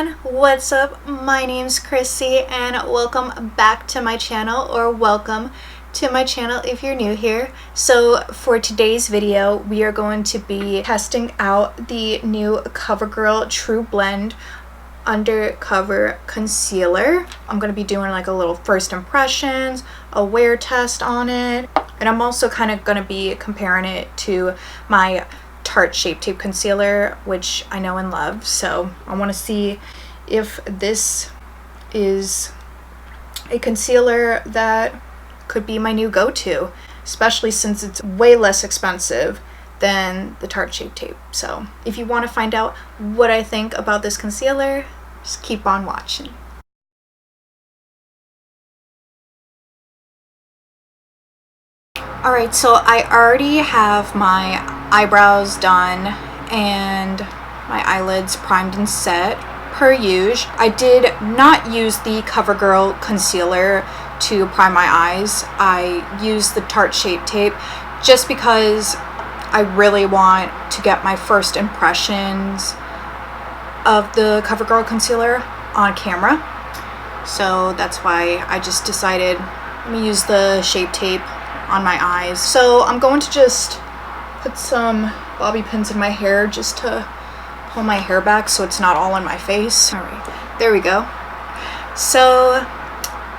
everyone, what's up? My name's Chrissy and welcome back to my channel, or welcome to my channel if you're new here. So for today's video, we are going to be testing out the new Covergirl Trublend Undercover Concealer. I'm going to be doing like a little first impressions, a wear test on it, and I'm also kind of going to be comparing it to my Tarte Shape Tape Concealer, which I know and love. So I want to see if this is a concealer that could be my new go-to, especially since it's way less expensive than the Tarte Shape Tape. So if you want to find out what I think about this concealer, just keep on watching. Alright, so I already have my eyebrows done and my eyelids primed and set per usual. I did not use the Covergirl concealer to prime my eyes. I used the Tarte Shape Tape just because I really want to get my first impressions of the Covergirl concealer on camera. So that's why I just decided let me use the Shape Tape on my eyes. So I'm going to just put some bobby pins in my hair just to pull my hair back so it's not all on my face. All right, there we go. So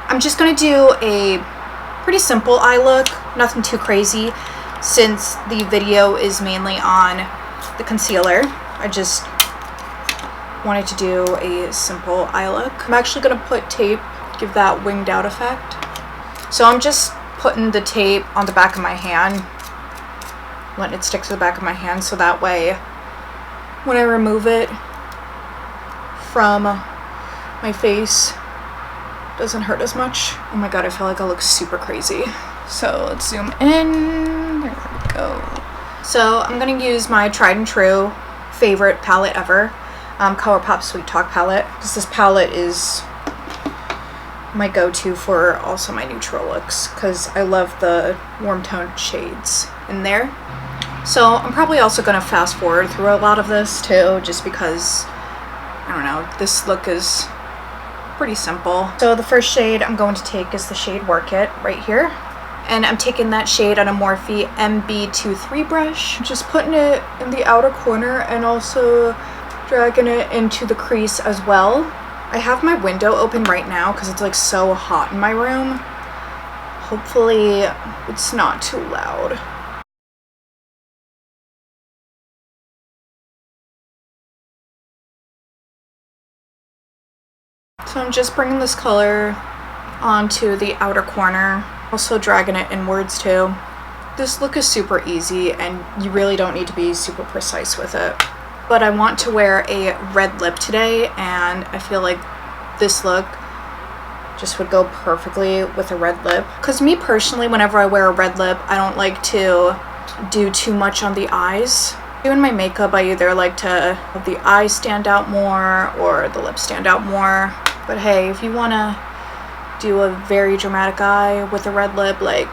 I'm just gonna do a pretty simple eye look, nothing too crazy, since the video is mainly on the concealer. I just wanted to do a simple eye look. I'm actually gonna put tape, give that winged out effect. So I'm just putting the tape on the back of my hand, letting it stick to the back of my hand, so that way when I remove it from my face, it doesn't hurt as much. Oh my god, I feel like I look super crazy. So let's zoom in. There we go. So I'm gonna use my tried and true favorite palette ever, ColourPop Sweet Talk palette, because this palette is my go-to for also my neutral looks, because I love the warm toned shades in there. So I'm probably also going to fast forward through a lot of this too, just because, I don't know, this look is pretty simple. So the first shade I'm going to take is the shade Work It right here, and I'm taking that shade on a Morphe MB23 brush, just putting it in the outer corner and also dragging it into the crease as well. I have my window open right now because it's like so hot in my room. Hopefully it's not too loud. So I'm just bringing this color onto the outer corner, also dragging it inwards too. This look is super easy and you really don't need to be super precise with it. But I want to wear a red lip today, and I feel like this look just would go perfectly with a red lip. Because me personally, whenever I wear a red lip, I don't like to do too much on the eyes. Doing my makeup, I either like to have the eyes stand out more or the lips stand out more. But hey, if you want to do a very dramatic eye with a red lip, like,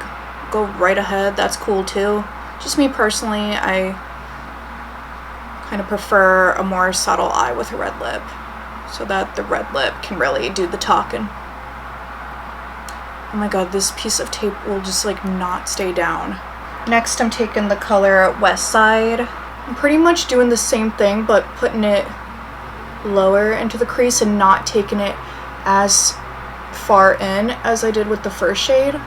go right ahead, that's cool too. Just me personally, I kind of prefer a more subtle eye with a red lip, so that the red lip can really do the talking. Oh my god, this piece of tape will just like not stay down. Next, I'm taking the color West Side. I'm pretty much doing the same thing, but putting it lower into the crease and not taking it as far in as I did with the first shade.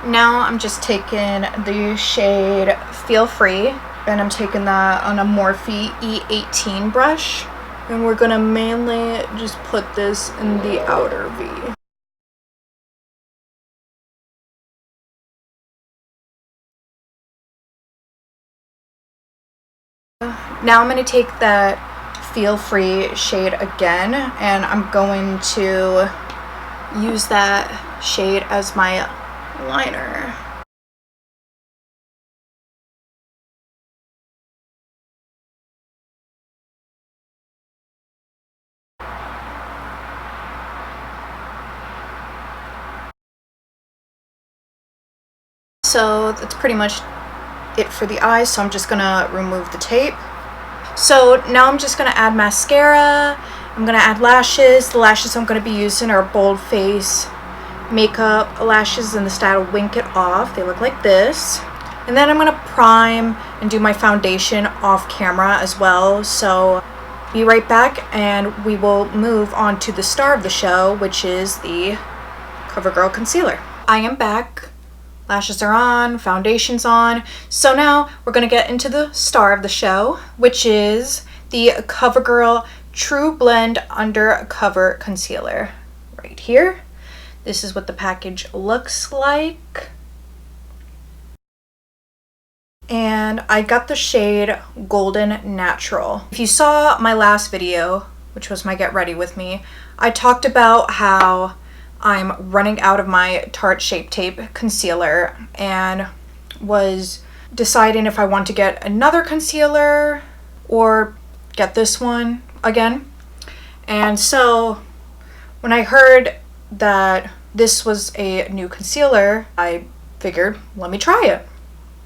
Now I'm just taking the shade Feel Free, and I'm taking that on a Morphe E18 brush, and we're gonna mainly just put this in the outer V. Now I'm gonna take that Feel Free shade again, and I'm going to use that shade as my liner. So that's pretty much it for the eyes, so I'm just gonna remove the tape. So now I'm just going to add mascara. I'm going to add lashes. The lashes I'm going to be using are Bold Face Makeup lashes in the style Wink It Off. They look like this. And then I'm going to prime and do my foundation off camera as well. So be right back and we will move on to the star of the show, which is the CoverGirl concealer. I am back. Lashes are on, foundation's on. So now we're going to get into the star of the show, which is the CoverGirl Trublend Undercover Concealer. Right here. This is what the package looks like. And I got the shade Golden Natural. If you saw my last video, which was my Get Ready With Me, I talked about how I'm running out of my Tarte Shape Tape concealer and was deciding if I want to get another concealer or get this one again. And so when I heard that this was a new concealer, I figured, let me try it.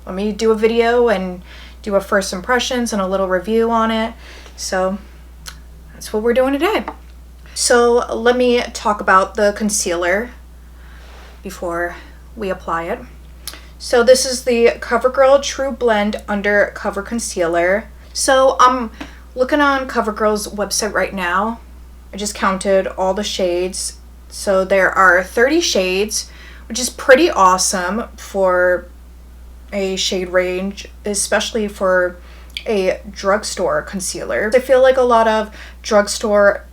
Let me do a video and do a first impressions and a little review on it. So that's what we're doing today. So let me talk about the concealer before we apply it. So this is the CoverGirl Trublend Undercover Concealer. So I'm looking on CoverGirl's website right now. I just counted all the shades. So there are 30 shades, which is pretty awesome for a shade range, especially for a drugstore concealer. I feel like a lot of drugstore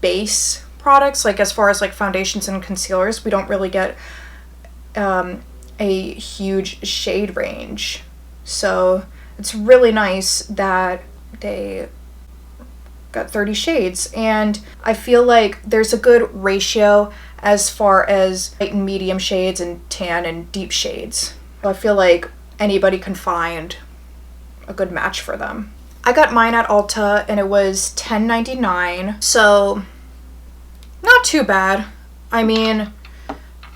base products, like as far as like foundations and concealers, we don't really get a huge shade range. So it's really nice that they got 30 shades, and I feel like there's a good ratio as far as light and medium shades and tan and deep shades. So I feel like anybody can find a good match for them. I got mine at Ulta and it was $10.99, so not too bad. I mean,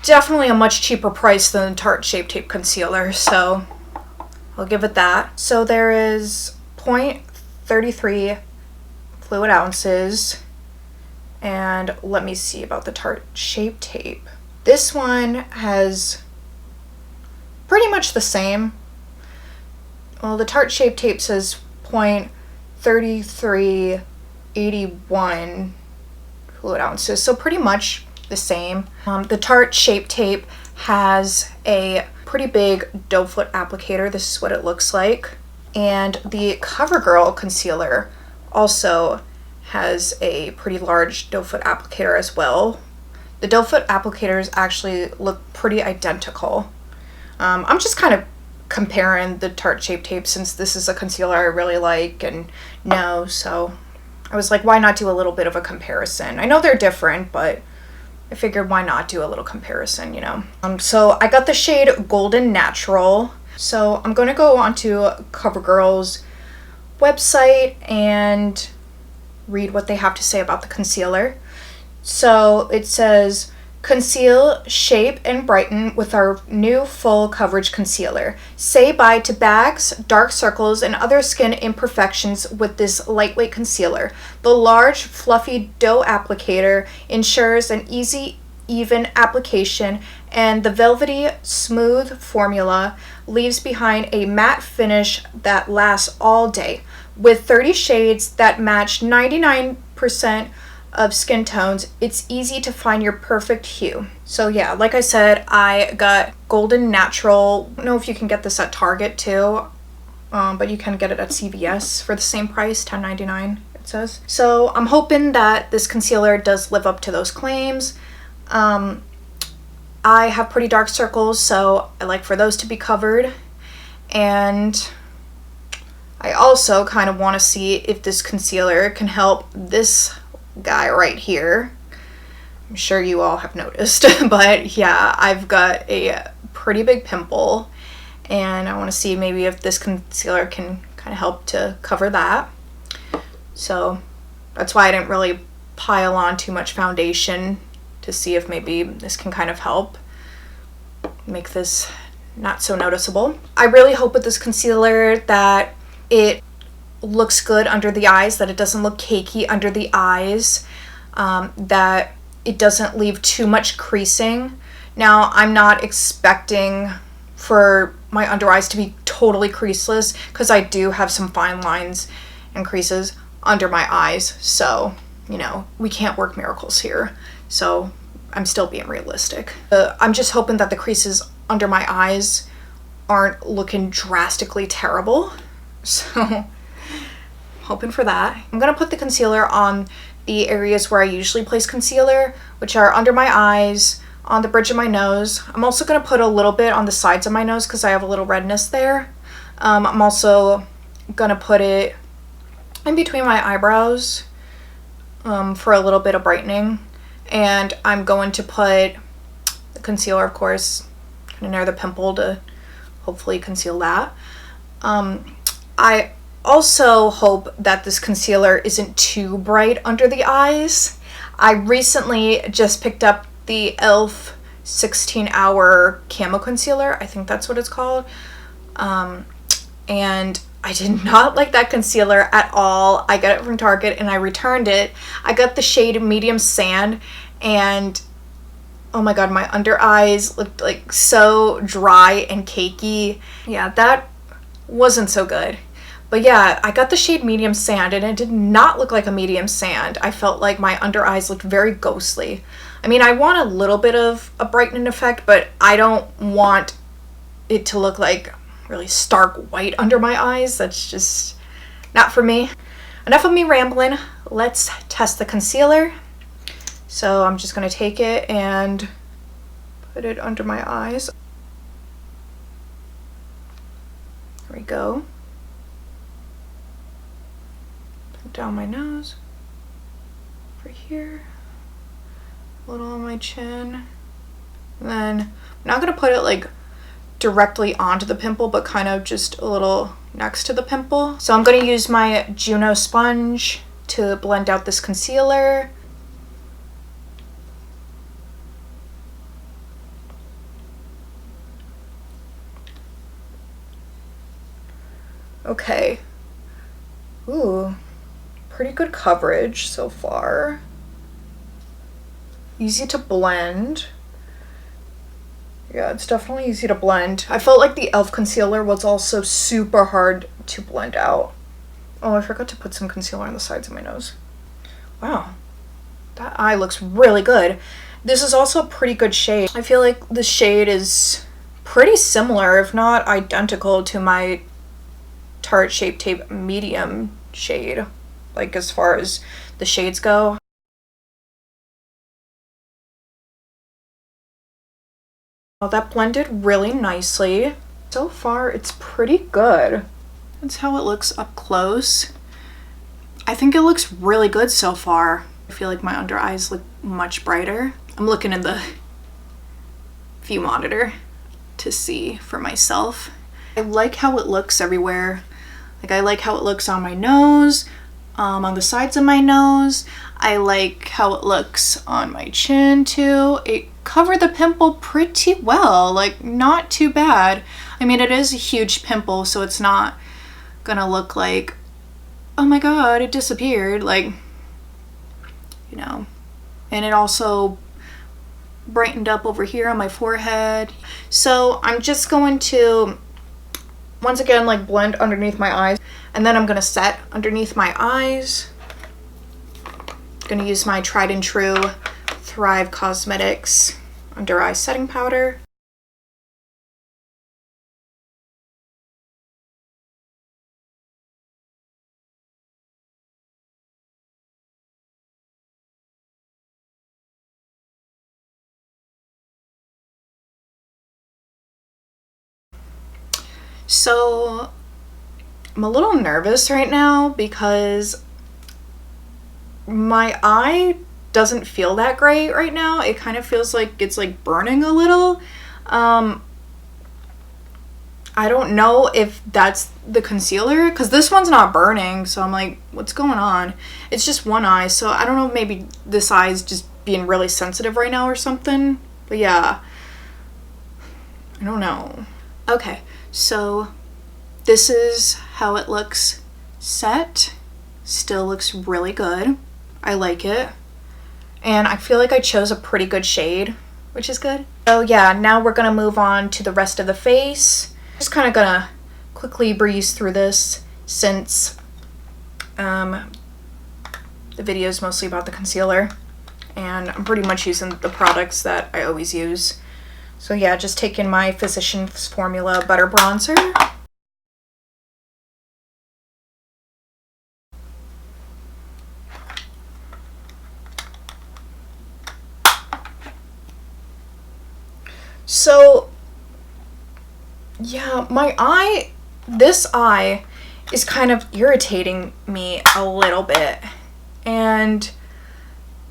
definitely a much cheaper price than the Tarte Shape Tape concealer, so I'll give it that. So there is 0.33 fluid ounces, and let me see about the Tarte Shape Tape. This one has pretty much the same. Well, the Tarte Shape Tape says 0.3381 fluid ounces, so pretty much the same. The Tarte Shape Tape has a pretty big doe foot applicator. This is what it looks like. And the CoverGirl concealer also has a pretty large doe foot applicator as well. The doe foot applicators actually look pretty identical. I'm just kind of comparing the Tarte Shape Tape since this is a concealer I really like and know, so I was like, why not do a little bit of a comparison? I know they're different, but I figured why not do a little comparison, you know? So I got the shade Golden Natural. So I'm going to go onto CoverGirl's website and read what they have to say about the concealer. So it says, conceal, shape, and brighten with our new full coverage concealer. Say bye to bags, dark circles, and other skin imperfections with this lightweight concealer. The large, fluffy doe applicator ensures an easy, even application, and the velvety, smooth formula leaves behind a matte finish that lasts all day. With 30 shades that match 99% of skin tones, it's easy to find your perfect hue. So yeah, like I said, I got Golden Natural. I don't know if you can get this at Target too, but you can get it at CVS for the same price, $10.99 it says. So I'm hoping that this concealer does live up to those claims. I have pretty dark circles, so I like for those to be covered. And I also kind of want to see if this concealer can help this guy right here. I'm sure you all have noticed, but yeah, I've got a pretty big pimple and I want to see maybe if this concealer can kind of help to cover that. So that's why I didn't really pile on too much foundation, to see if maybe this can kind of help make this not so noticeable. I really hope with this concealer that it looks good under the eyes, that it doesn't look cakey under the eyes, that it doesn't leave too much creasing. Now, I'm not expecting for my under eyes to be totally creaseless, because I do have some fine lines and creases under my eyes, so, you know, we can't work miracles here. So I'm still being realistic. I'm just hoping that the creases under my eyes aren't looking drastically terrible. So hoping for that. I'm gonna put the concealer on the areas where I usually place concealer, which are under my eyes, on the bridge of my nose. I'm also gonna put a little bit on the sides of my nose because I have a little redness there. I'm also gonna put it in between my eyebrows for a little bit of brightening. And I'm going to put the concealer, of course, kind of near the pimple to hopefully conceal that. I also hope that this concealer isn't too bright under the eyes. I recently just picked up the e.l.f. 16-hour camo concealer. I think that's what it's called. And I did not like that concealer at all. I got it from Target and I returned it. I got the shade Medium Sand, and oh my god, my under eyes looked like so dry and cakey. Yeah, that wasn't so good. But yeah, I got the shade Medium Sand and it did not look like a medium sand. I felt like my under eyes looked very ghostly. I mean, I want a little bit of a brightening effect, but I don't want it to look like really stark white under my eyes. That's just not for me. Enough of me rambling. Let's test the concealer. So I'm just going to take it and put it under my eyes. There we go. Put it down my nose. Over here. A little on my chin. And then I'm not going to put it like directly onto the pimple, but kind of just a little next to the pimple. So I'm going to use my Juno sponge to blend out this concealer. Okay. Ooh, pretty good coverage so far. Easy to blend. Yeah, it's definitely easy to blend. I felt like the e.l.f. concealer was also super hard to blend out. Oh, I forgot to put some concealer on the sides of my nose. Wow, that eye looks really good. This is also a pretty good shade. I feel like the shade is pretty similar, if not identical, to my Tarte Shape Tape medium shade, like as far as the shades go. Oh, that blended really nicely. So far, it's pretty good. That's how it looks up close. I think it looks really good so far. I feel like my under eyes look much brighter. I'm looking in the view monitor to see for myself. I like how it looks everywhere. Like, I like how it looks on my nose, on the sides of my nose. I like how it looks on my chin too. It covered the pimple pretty well, like not too bad. I mean, it is a huge pimple, so it's not gonna look like, oh my god, it disappeared, like, you know. And it also brightened up over here on my forehead. So I'm just going to once again like blend underneath my eyes, and then I'm gonna set underneath my eyes. I'm gonna use my tried and true Thrive Cosmetics under eye setting powder. So I'm a little nervous right now because my eye doesn't feel that great right now. It kind of feels like it's like burning a little. I don't know if that's the concealer, because this one's not burning, so I'm like, what's going on? It's just one eye, so I don't know, maybe this eye is just being really sensitive right now or something. But yeah, I don't know. Okay, so this is how it looks set. Still looks really good. I like it. And I feel like I chose a pretty good shade, which is good. So yeah, now we're gonna move on to the rest of the face. Just kind of gonna quickly breeze through this since the video is mostly about the concealer and I'm pretty much using the products that I always use. So yeah, just taking my Physicians Formula Butter Bronzer. So yeah, this eye is kind of irritating me a little bit and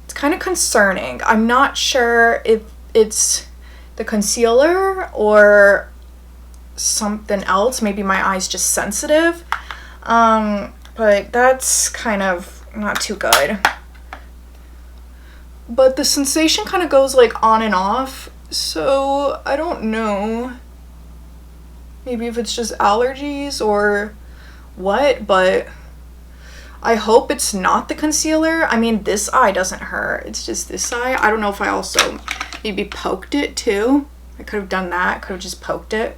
it's kind of concerning. I'm not sure if it's the concealer or something else. Maybe my eye's just sensitive, but that's kind of not too good. But the sensation kind of goes like on and off, so I don't know. Maybe if it's just allergies or what, but I hope it's not the concealer. I mean, this eye doesn't hurt. It's just this eye. I don't know if I also maybe poked it too. I could have done that. Could have just poked it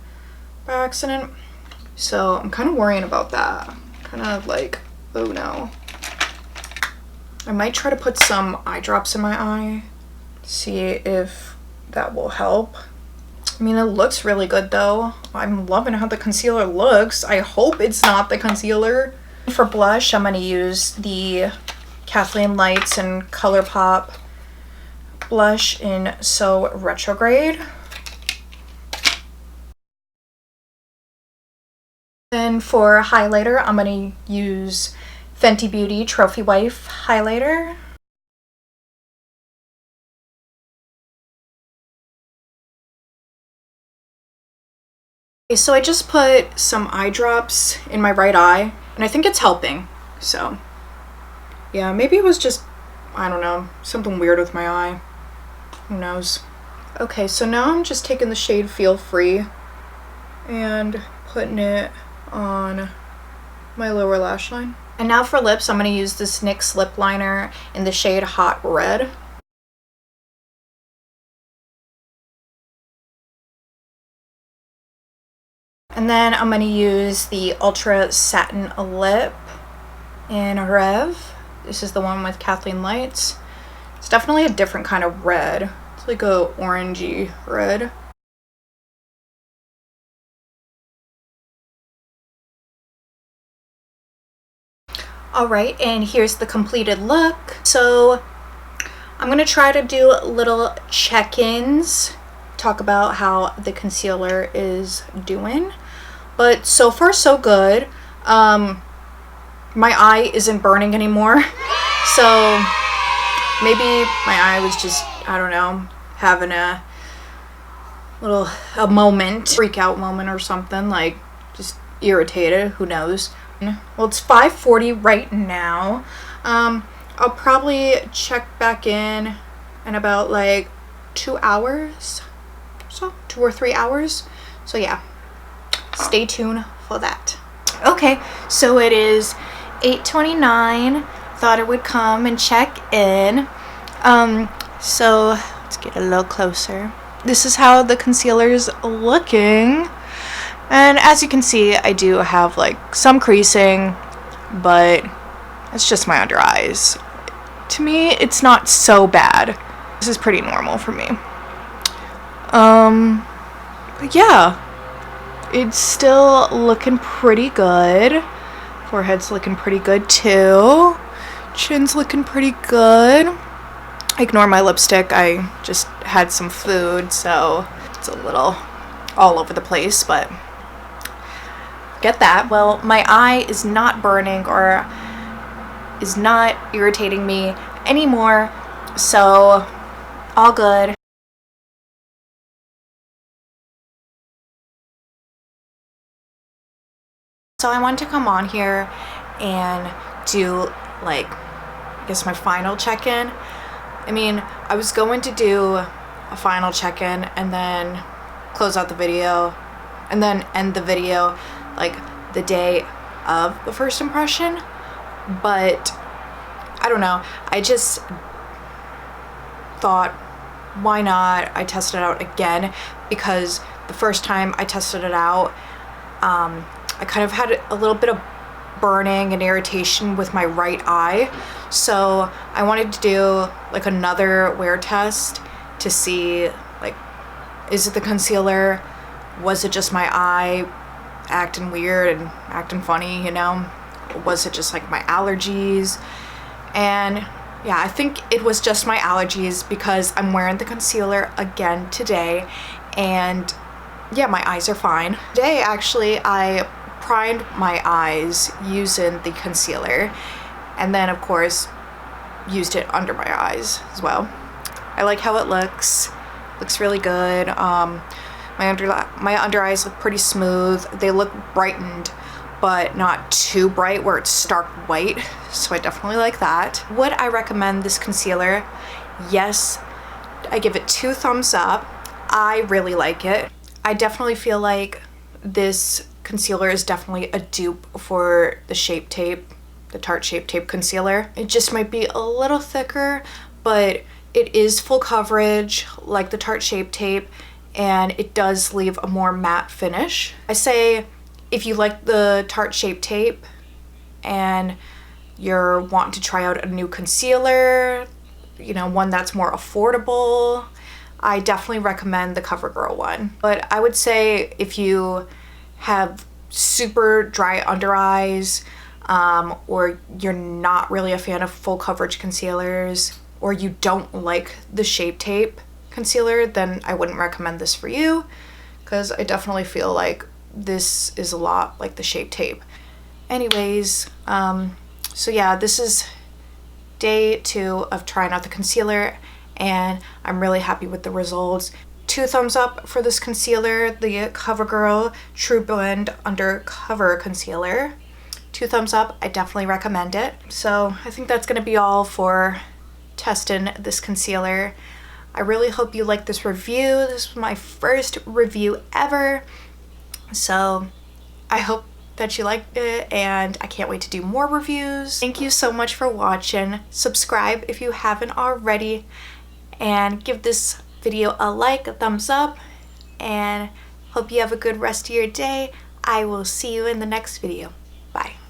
by accident. So I'm kind of worrying about that. Kind of like, oh no. I might try to put some eye drops in my eye. See if that will help. I mean, it looks really good though. I'm loving how the concealer looks. I hope it's not the concealer. For blush, I'm going to use the Kathleen Lights and ColourPop blush in So Retrograde. Then for highlighter, I'm going to use Fenty Beauty Trophy Wife highlighter. Okay, so I just put some eye drops in my right eye, and I think it's helping. So yeah, maybe it was just, I don't know, something weird with my eye. Who knows? Okay, so now I'm just taking the shade Feel Free and putting it on my lower lash line. And now for lips, I'm going to use this NYX lip liner in the shade Hot Red. And then I'm going to use the Ultra Satin Lip in Rev. This is the one with Kathleen Lights. It's definitely a different kind of red. It's like a orangey red. Alright, and here's the completed look. So I'm going to try to do little check-ins, talk about how the concealer is doing. But so far so good. My eye isn't burning anymore. So maybe my eye was just, I don't know, having a moment, freak out moment or something, like just irritated, who knows. Well, it's 5:40 right now. I'll probably check back in about like 2 hours, so 2 or 3 hours. So yeah, stay tuned for that. Okay, so it is 8:29. Thought I would come and check in. So let's get a little closer. This is how the concealer's looking. And as you can see, I do have like some creasing, but it's just my under eyes. To me, it's not so bad. This is pretty normal for me. But yeah, it's still looking pretty good. Forehead's looking pretty good too. Chin's looking pretty good. Ignore my lipstick. I just had some food, so it's a little all over the place, but get that. Well, my eye is not burning or is not irritating me anymore, so all good. So I wanted to come on here and do like, I guess my final check-in. I mean, I was going to do a final check-in and then close out the video and then end the video like the day of the first impression, but I don't know. I just thought, why not? I tested it out again because the first time I tested it out, I kind of had a little bit of burning and irritation with my right eye. So I wanted to do like another wear test to see, like, is it the concealer? Was it just my eye acting weird and acting funny, you know? Was it just like my allergies? And yeah, I think it was just my allergies because I'm wearing the concealer again today, and yeah, my eyes are fine. Today, actually, I primed my eyes using the concealer, and then of course used it under my eyes as well. I like how it looks really good. My under eyes look pretty smooth. They look brightened, but not too bright where it's stark white, so I definitely like that. Would I recommend this concealer? Yes, I give it 2 thumbs up. I really like it. I definitely feel like this concealer is definitely a dupe for the Shape Tape, the Tarte Shape Tape concealer. It just might be a little thicker, but it is full coverage like the Tarte Shape Tape, and it does leave a more matte finish. I say if you like the Tarte Shape Tape and you're wanting to try out a new concealer, you know, one that's more affordable, I definitely recommend the Covergirl one. But I would say if you have super dry under eyes, or you're not really a fan of full coverage concealers, or you don't like the Shape Tape concealer, then I wouldn't recommend this for you, because I definitely feel like this is a lot like the Shape Tape. Anyways, so yeah, this is day 2 of trying out the concealer, and I'm really happy with the results. 2 thumbs up for this concealer, the Covergirl Trublend Undercover Concealer. 2 thumbs up, I definitely recommend it. So I think that's gonna be all for testing this concealer. I really hope you liked this review. This was my first review ever. So I hope that you liked it, and I can't wait to do more reviews. Thank you so much for watching. Subscribe if you haven't already, and give this video a like, a thumbs up, and hope you have a good rest of your day. I will see you in the next video. Bye.